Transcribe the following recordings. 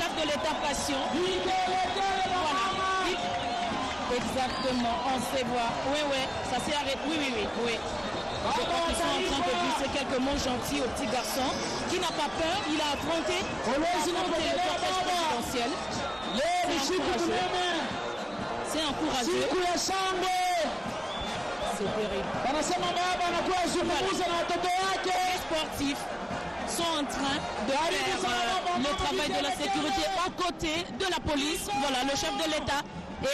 chef de l'État patient. Voilà. Exactement, on se voit. Oui, ça s'est arrêté. Oui. Je crois qu'ils sont en train de glisser quelques mots gentils au petit garçon qui n'a pas peur. Il a affronté le cortège présidentiel. C'est encourageux. C'est terrible. Les sportifs sont en train de faire le travail de la sécurité aux côtés de la police. Voilà, le chef de l'État.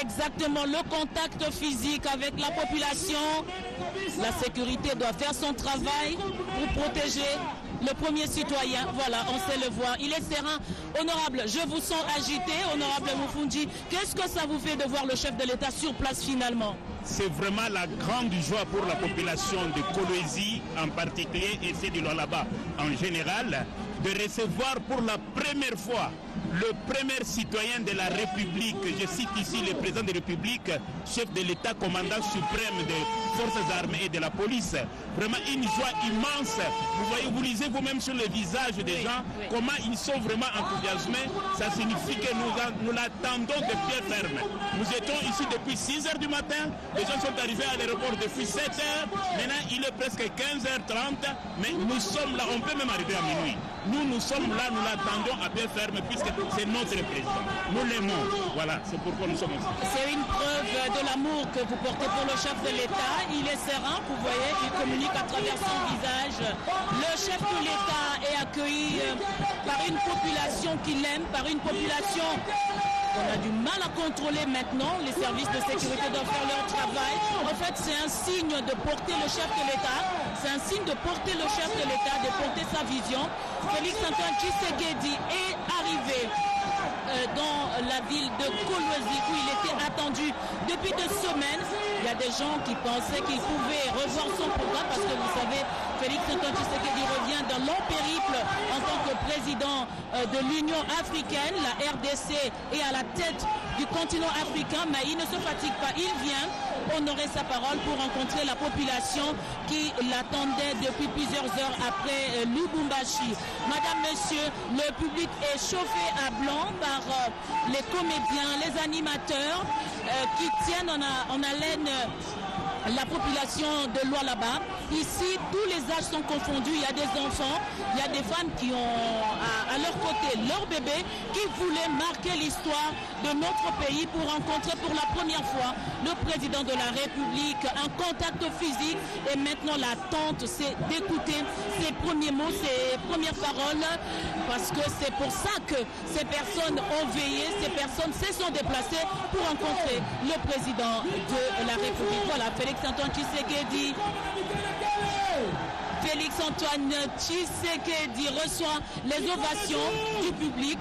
Exactement, le contact physique avec la population. La sécurité doit faire son travail pour protéger le premier citoyen. Voilà, on sait le voir. Il est serein. Honorable, je vous sens agité. Honorable Moufoundji, qu'est-ce que ça vous fait de voir le chef de l'État sur place finalement? C'est vraiment la grande joie pour la population de Kolwezi en particulier et celle de Lualaba en général de recevoir pour la première fois le premier citoyen de la République, je cite ici le président de la République, chef de l'État, commandant suprême des forces armées et de la police. Vraiment une joie immense. Vous voyez, vous lisez vous-même sur les visages des gens, comment ils sont vraiment enthousiasmés. Ça signifie que nous l'attendons de pied ferme. Nous étions ici depuis 6 h du matin. Les gens sont arrivés à l'aéroport depuis 7 h. Maintenant, il est presque 15 h 30. Mais nous sommes là, on peut même arriver à minuit. Nous sommes là, nous l'attendons à pied ferme puisque c'est notre président. Nous l'aimons. Voilà, c'est pourquoi nous sommes ici. C'est une preuve de l'amour que vous portez pour le chef de l'État. Il est serein, vous voyez, il communique à travers son visage. Le chef de l'État est accueilli par une population qui l'aime, par une population qu'on a du mal à contrôler maintenant. Les services de sécurité doivent faire leur travail. En fait, c'est un signe de porter le chef de l'État. C'est un signe de porter le chef de l'État, de porter sa vision. Félix Antoine Tshisekedi est arrivé dans la ville de Kolwezi où il était attendu depuis 2 semaines. Il y a des gens qui pensaient qu'il pouvait revoir son programme parce que vous savez, Félix Antoine Tshisekedi revient d'un long périple en tant que président de l'Union africaine. La RDC est à la tête du continent africain, mais il ne se fatigue pas. Il vient honorer sa parole pour rencontrer la population qui l'attendait depuis plusieurs heures après Lubumbashi. Madame, monsieur, le public est chauffé à blanc par les comédiens, les animateurs qui tiennent en haleine la population de Lualaba. Ici, tous les âges sont confondus. Il y a des enfants, il y a des femmes qui ont à leur côté leur bébé qui voulaient marquer l'histoire de notre pays pour rencontrer pour la première fois le président de la République. Un contact physique et maintenant l'attente, c'est d'écouter ses premiers mots, ses premières paroles parce que c'est pour ça que ces personnes ont veillé, ces personnes se sont déplacées pour rencontrer le président de la République. Voilà, Félix Antoine Tshisekedi. Félix Antoine Tshisekedi reçoit les ovations du public.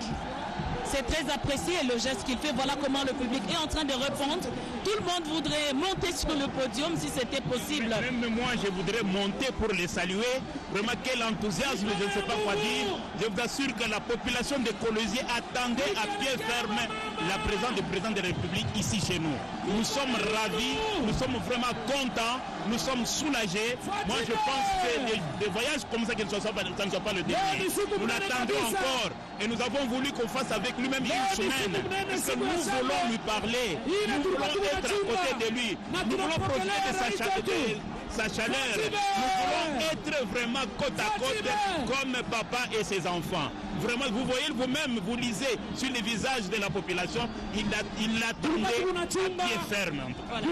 C'est très apprécié le geste qu'il fait. Voilà comment le public est en train de répondre. Tout le monde voudrait monter sur le podium si c'était possible. Même moi, je voudrais monter pour les saluer. Vraiment, quel enthousiasme, je ne sais pas quoi dire. Je vous assure que la population de Kolwezi attendait à pied ferme la présence du président de la République ici chez nous. Nous sommes ravis, nous sommes vraiment contents, nous sommes soulagés. Moi, je pense que des voyages comme ça, ça ne soit pas le dernier. Nous l'attendons encore et nous avons voulu qu'on fasse avec lui-même une semaine. Parce que nous voulons lui parler, nous voulons être à côté de lui, nous voulons profiter de sa chaleur. Nous voulons être vraiment côte à côte comme papa et ses enfants. Vraiment, vous voyez vous-même, vous lisez sur les visages de la population, il l'attendait à pied ferme. Voilà.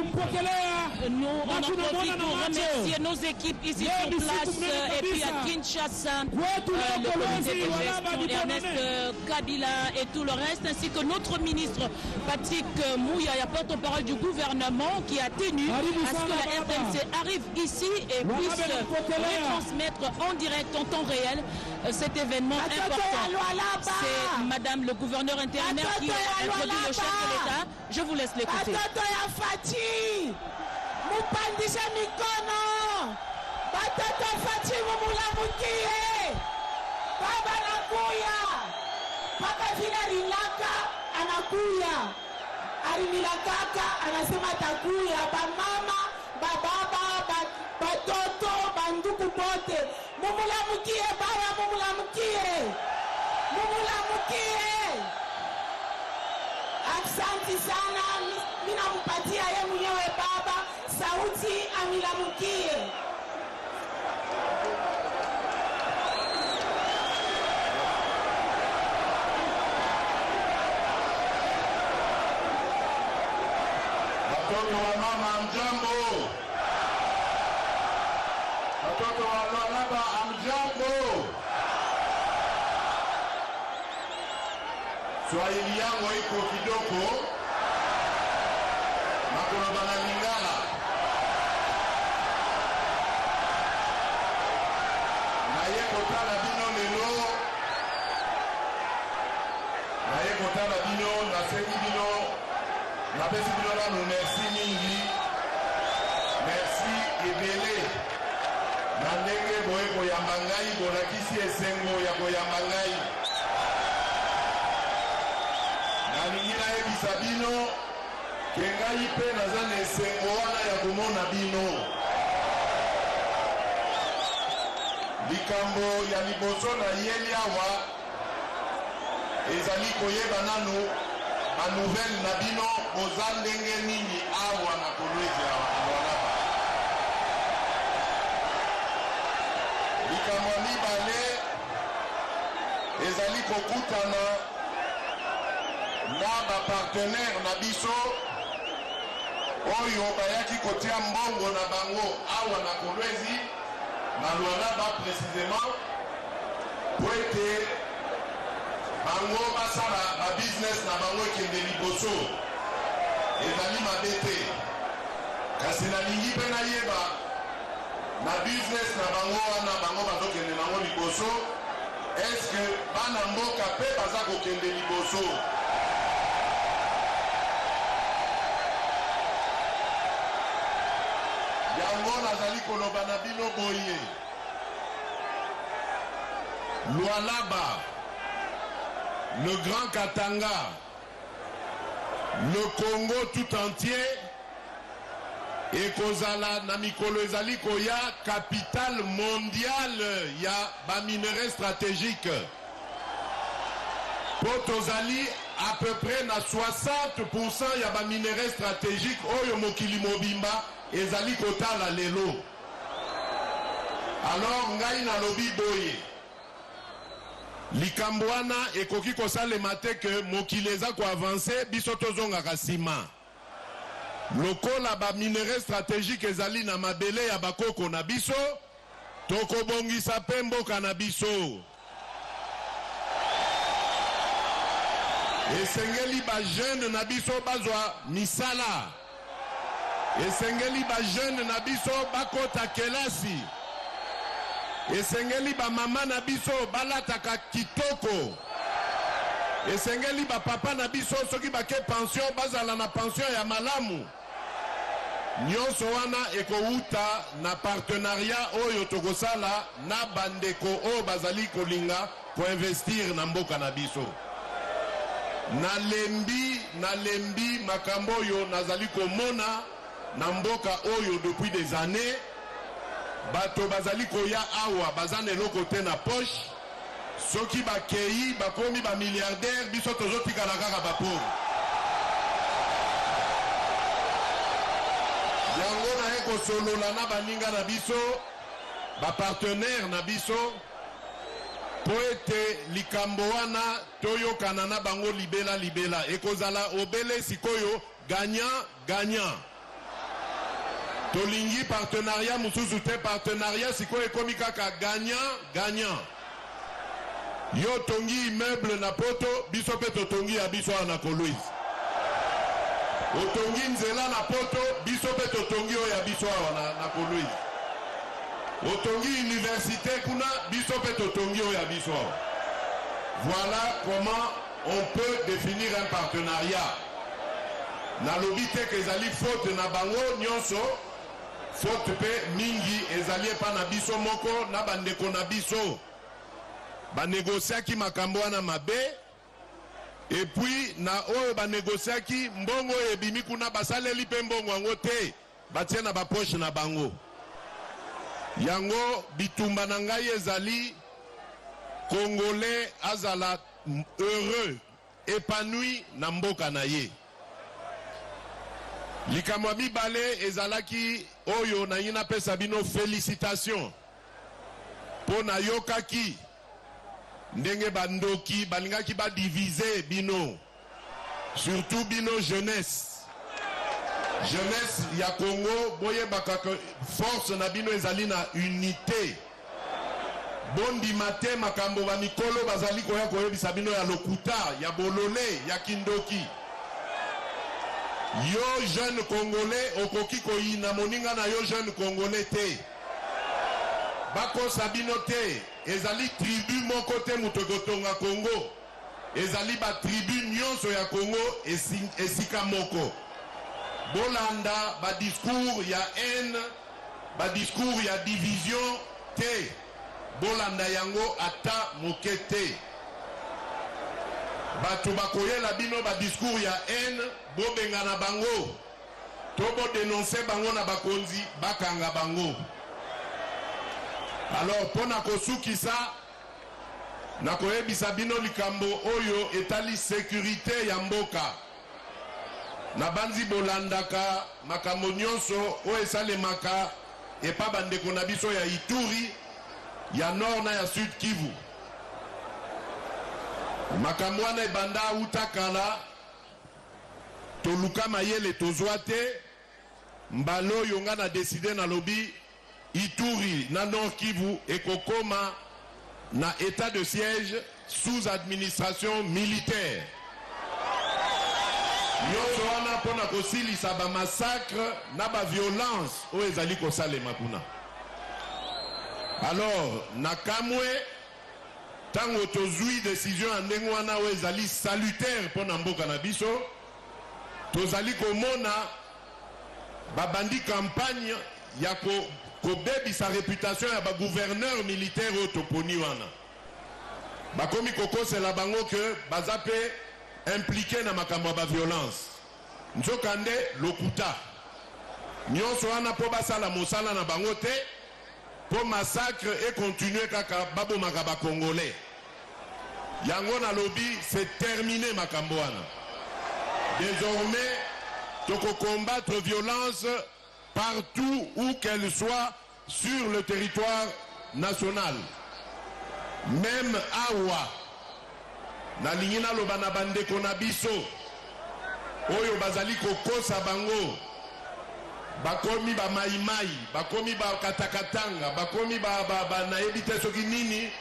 Nous, on en profite pour remercier nos équipes ici sur place et puis à Kinshasa, le comité de gestion, Ernest Kabila et tout le reste, ainsi que notre ministre Patrick Mouya, porte-parole du gouvernement, qui a tenu à ce que la RTNC arrive ici et puisse retransmettre en direct, en temps réel, cet événement important. C'est madame le gouverneur intérimaire qui a introduit le chef de l'État. Je vous laisse l'écouter. Mupandisha mikono. Batoto Fati mumulamukie. Baba anakuya. Paka vile rilaka anakuya. Arimilakaka anasema takuya. Bamama, bababa, batoto, banduku bote. Mumulamukie baba, mumulamukie. Mumulamukie. Asante sana, minampatia ye mwenyewe baba sauti amilamukie. Watoto wa mama amjambo. Watoto wa Lualaba amjambo. Swahili yangu iko kidogo. Makolo bana Lingala. Na ye kotala bino lelo. Na ye kotala bino na seki bino. Na pesi bino la nou merci mingi. Merci ebele. Na ndenge boye koyamba ngai bolakisi esengo ya koyamba ngai. Nalingi nayebisa bino ke ngai mpe naza na esengo wana ya komona bino. Likambo ya liboso na yeli awa ezali koyeba nanu banouvelle na bino boza ndenge nini awa na Kolwezi awa Lualaba. Likambo ya mibale ezali kokutana na bapartenere na biso oyo bayaki kotia mbongo na bango awa na Kolwezi na Lualaba précisément po ete bango basala ba business na bango ekende liboso ezali mabe te. Kasi nalingi mpe nayeba na business na bango wana bango bazokende nango liboso, eske bana mboka mpe baza kokende liboso? Yango nazali koloba na bino boye, Lualaba, le Grand Katanga, le Congo tout entier, et kozala na mikolo ezali koya capitale mondiale ya ba minerais stratégique. Potozali à peu près na 60% ya ba minerais stratégique oyo mokili mobimba ezali kotala lelo. Alors ngai na lobi boye, likambo wana ekoki kosalema te ke mokili eza ko avancer biso tozongaka nsima. Lokola ba minerais stratégique ezali na mabele ya bakoko na biso, tokobongisa pe mboka na biso. Esengeli ba jeune na biso bazwa misala. Esengeli ba jeune na biso bakota kelasi. Esengeli ba mama na biso balataka kitoko. Esengeli ba papa na biso soki bake pension bazala na pension ya malamu. Nyonso wana ekouta na partenariat oyo tokosala na bandeko oyo bazali kolinga ko investir na mboka na biso. Nalembi makambo oyo nazali komona na mboka oyo depuis des années. Bato bazali koya awa bazane eloko te na poche. Soki bakei bakomi ba milliardaire biso tozotika na kaka bapauvre. Yango na eko solola na baninga na biso, ba partenaire na biso, po ete likambo wana toyokana na bango libela ekozala obele sikoyo gagnant. Tolingi partenariat mususu te, partenariat sikoyo ekomi kaka gagnant. Yo tongi immeuble na poto, biso pe totongi ya biso na Kolwezi. Otongi nzela na poto, biso pe totongi ya biso na Kolwezi. Otongi université kuna, biso pe totongi ya biso. Voilà comment on peut définir un partenariat. Na lobite ke ezali faute na bango nyonso, faute pe mingi ezali pa na biso moko na bandeko na biso. Banegosiaki makambo wana mabe, et puis na oyo banegosiaki mbongo ebimi kuna basaleli pe mbongo yango te, batie na bapoche na bango. Yango bitumba na ngai ezali Congolais azala heureux épanoui na mboka na ye. Likambo ya mibale ezalaki oyo na yina pesa bino félicitation po na yokaki ndenge bandoki balingaki ba diviser bino, surtout bino jeunesse ya Congo. Boye bakaka force na bino ezali na unité. Bondi mate makambo ba mikolo bazali koya koyebisa bino ya lokuta, ya bolole, ya kindoki. Yo jeune congolais okoki koyina moninga na yo jeune congolais te. Bako sabino te, ezali tribu moko te mutokotonga Congo. Ezali ba tribu nyonso ya Congo esika moko. Bolanda ba discours ya haine, ba discours ya division te. Bolanda yango ata moke te. Batu bakoyela bino ba discours ya haine, bobenga na bango. Tobo dénoncer bango na bakonzi, bakanga bango. Alors, pona kosukisa, na koyebisa bino likambo oyo etali sécurité ya mboka. Na banzi bolandaka makambo nyonso o esalemaka epa bandeko na biso ya Ituri, ya Nord na ya Sud Kivu. Makambo wana ebanda utakala toluka mayele tozwa te, mbalo yonga na décider na lobi Ituri na Nord Kivu ekokoma na état de siège sous administration militaire. Nyonso wana pona kosilisa ba massacre na ba violence o ezali kosalema kuna. Alors nakamwe tango tozui décision andenge wana o ezali salutaire pona mboka na biso, tozali komona babandi campagne ya kobebisa réputation ya ba gouverneur militaire o toponi wana. Bakomi kokosela bango ke bazape impliqué na makambo ya ba violence. Nzokande lokuta. Nyonso wana po basala mosala na bango te, po massacre et continuer kaka babo makaba congolais. Yango na lobby c'est terminé makambo wana. Désormais, toko combattre violence partout où qu'elle soit sur le territoire national. Même awa na lingina loba na bandeko na biso oyo bazali kokosa bango, bakomi ba maimai, bakomi ba katakatanga, bakomi ba nayebi te soki nini,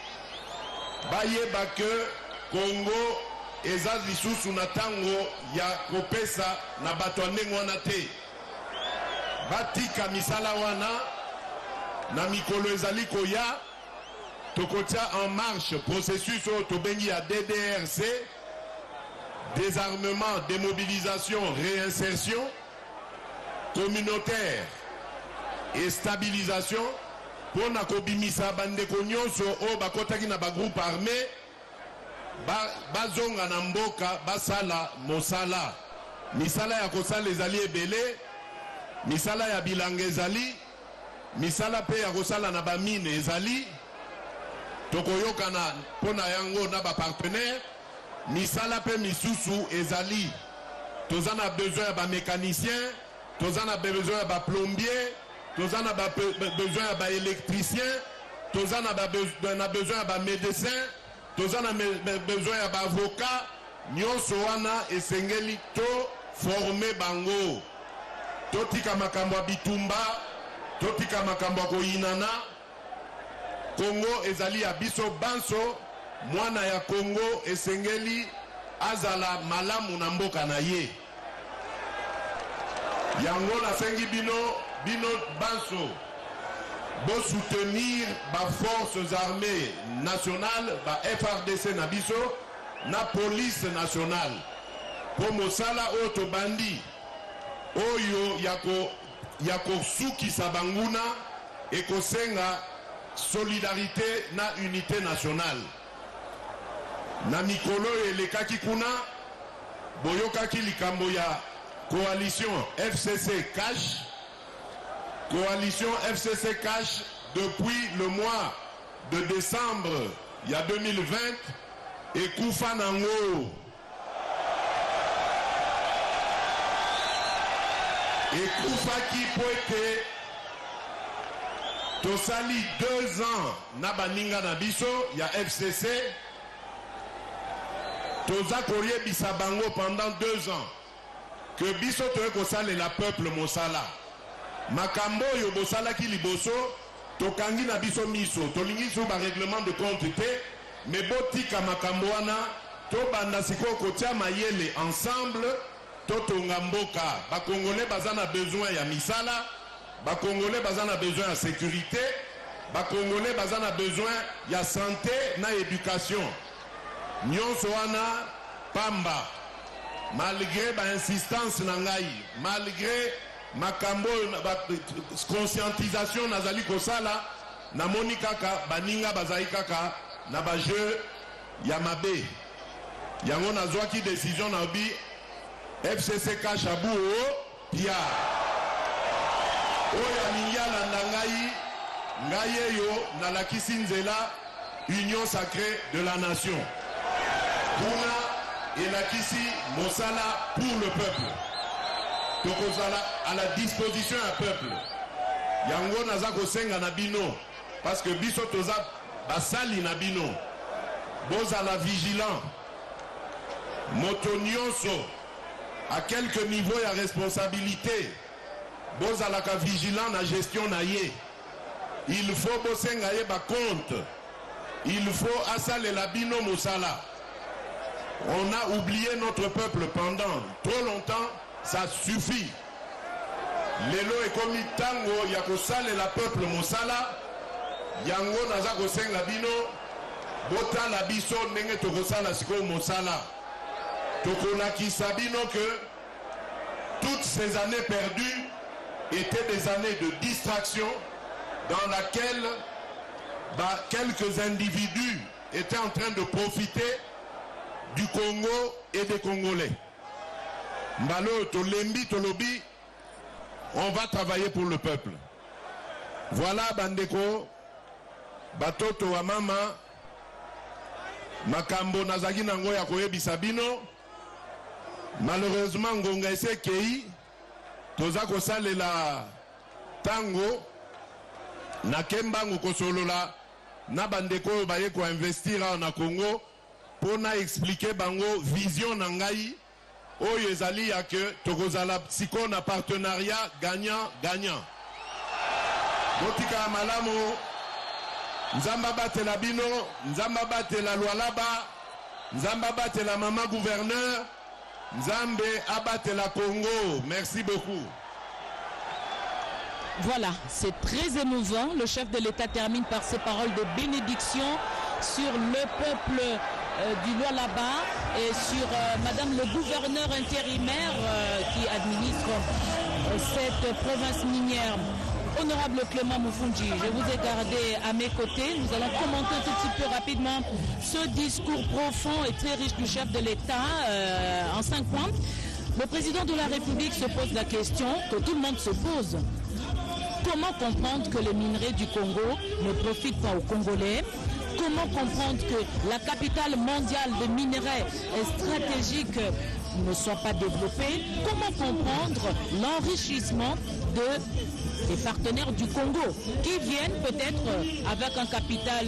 bayeba ke Congo eza lisusu na tango ya kopesa na bato ndenge wana te. Batika misala wana na mikolo ezali koya, tokotia en marche processus au tobengi ya DDRC, désarmement, démobilisation, réinsertion communautaire et stabilisation, pour na kobimisa bandeko nyonso o bakotaki na ba groupe armé bazonga na mboka basala mosala. Misala ya kosala ezali ebele, misala ya bilanga ezali, misala pe ya kosala na ba mine ezali. Tokoyokana pona yango na ba partenaire, misala pe misusu ezali. Tozana besoin ya ba mécanicien, tozana besoin ya ba plombier, tozana besoin ya ba électricien, tozana besoin ya ba médecin, tozana besoin ya ba avocat. Nyonso wana esengeli to former bango. Totika makambo ya bitumba, totika makambo ya koyinana. Congo ezali ya biso banso, mwana ya Congo esengeli azala malamu na mboka na ye. Yango na sengi bino banso bo soutenir ba forces armées nationales, ba FRDC na biso na police nationale. Po mosala oto bandi oyo yako suki sabanguna ekosenga solidarité na unité nationale. Na mikolo elekaki kuna boyokaki likambo ya coalition FCC Cash. Coalition FCC Cash depuis le mois de décembre il y a 2020 et Koufa Nango ekufaki po ete tosali 2 ans na baninga na biso ya FCC toza koyebisa bango pendant 2 ans que biso toye kosalela peuple mosala makambo oyo bosalaki liboso tokangi na biso miso tolingi so ba règlement de compte te mais botika makambo wana tobanda sikoyo kotia mayele ensemble totonga mboka bakongolais baza na besoin ya misala bakongolais baza na besoin ya sécurité bakongolais baza na besoin ya santé na éducation nyonso wana pamba malgré ba insistance na ngai malgré makambo conscientisation nazali kosala namoni kaka baninga bazali kaka na ba jeu ya mabe yango nazwaki décision na bi FCC Kashabu pia oya mingala na ngai eyo nalakisi nzela union sacrée de la nation kuna elakisi mosala pour le peuple tokozala à la disposition ya peuple yango naza kosenga na bino parce que biso toza basali na bino bozala vigilant moto nyonso à quelque niveau ya responsabilité bozalaka vigilant na gestion na ye il faut bosenga ye ba compte il faut asalela bino mosala on a oublié notre peuple pendant trop longtemps ça suffit lelo ekomi tango ya kosalela peuple mosala yango naza kosenga bino botala biso ndenge tokosala sikoyo mosala tokolakisa bino que toutes ces années perdues étaient des années de distraction dans laquelle quelques individus étaient en train de profiter du Congo et des Congolais. Mbalo tolembi tolobi, on va travailler pour le peuple. Voilà bandeko, batoto wa mama, makambo nazaki nango ya koyebisa bino. Malheureusement ngonga ese kei toza kosalela tango na kembango kosolola na bandeko baye ko investir na Congo pona expliquer bango vision na ngai oyo ezali ya que tokozala siko na partenariat gagnant gagnant botika malamu nzamba batela bino nzamba batela Lualaba nzamba batela mama gouverneur Nzambe abatela Congo. Merci beaucoup. Voilà, c'est très émouvant. Le chef de l'État termine par ces paroles de bénédiction sur le peuple du Lualaba et sur Madame le gouverneur intérimaire qui administre cette province minière. Honorable Clément Moufoundji, je vous ai gardé à mes côtés. Nous allons commenter un tout petit peu rapidement ce discours profond et très riche du chef de l'État en 5 points. Le président de la République se pose la question que tout le monde se pose. Comment comprendre que les minerais du Congo ne profitent pas aux Congolais? Comment comprendre que la capitale mondiale des minerais stratégiques ne soit pas développée? Comment comprendre l'enrichissement des partenaires du Congo qui viennent peut-être avec un capital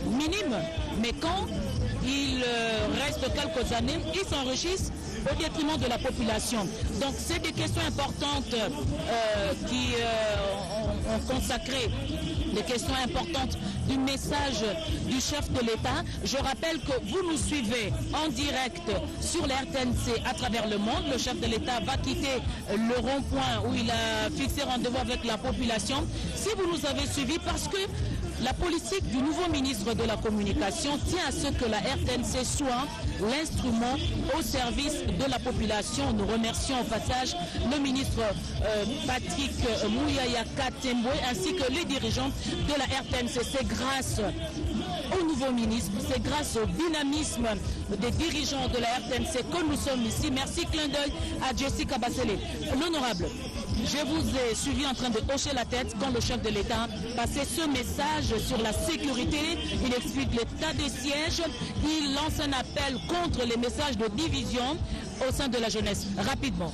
minime, mais quand il reste quelques années, ils s'enrichissent au détriment de la population. Donc c'est des questions importantes qui ont consacré des questions importantes du message du chef de l'État. Je rappelle que vous nous suivez en direct sur la RTNC à travers le monde. Le chef de l'État va quitter le rond-point où il a fixé rendez-vous avec la population. Si vous nous avez suivis, parce que la politique du nouveau ministre de la Communication tient à ce que la RTNC soit l'instrument au service de la population. Nous remercions au passage le ministre Patrick Mouyaya Katembwe ainsi que les dirigeants de la RTNC. C'est grâce au nouveau ministre, c'est grâce au dynamisme des dirigeants de la RTNC que nous sommes ici. Merci, clin d'œil à Jessica Bassele. L'honorable, je vous ai suivi en train de hocher la tête quand le chef de l'État passait ce message sur la sécurité. Il explique l'état des sièges. Il lance un appel contre les messages de division au sein de la jeunesse. Rapidement.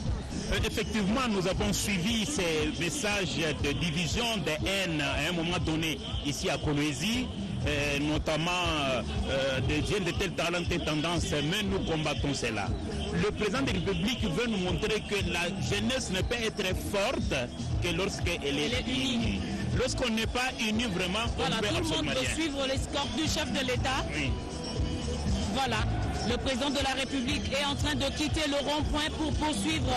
Effectivement, nous avons suivi ces messages de division, de haine à un moment donné ici à Kolwezi, notamment des jeunes de tel talent et tendance, mais nous combattons cela. Le président de la République veut nous montrer que la jeunesse ne peut être forte que lorsqu'elle est unie. Lorsqu'on n'est pas unis vraiment, voilà, on peut tout le monde absolument veut rien. suivre l'escorte du chef de l'État. Oui. Voilà, le président de la République est en train de quitter le rond-point pour poursuivre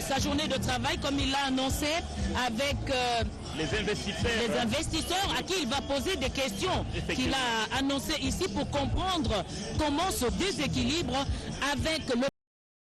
sa journée de travail, comme il l'a annoncé, avec Les investisseurs à qui il va poser des questions qu'il a annoncées ici pour comprendre comment se déséquilibre avec le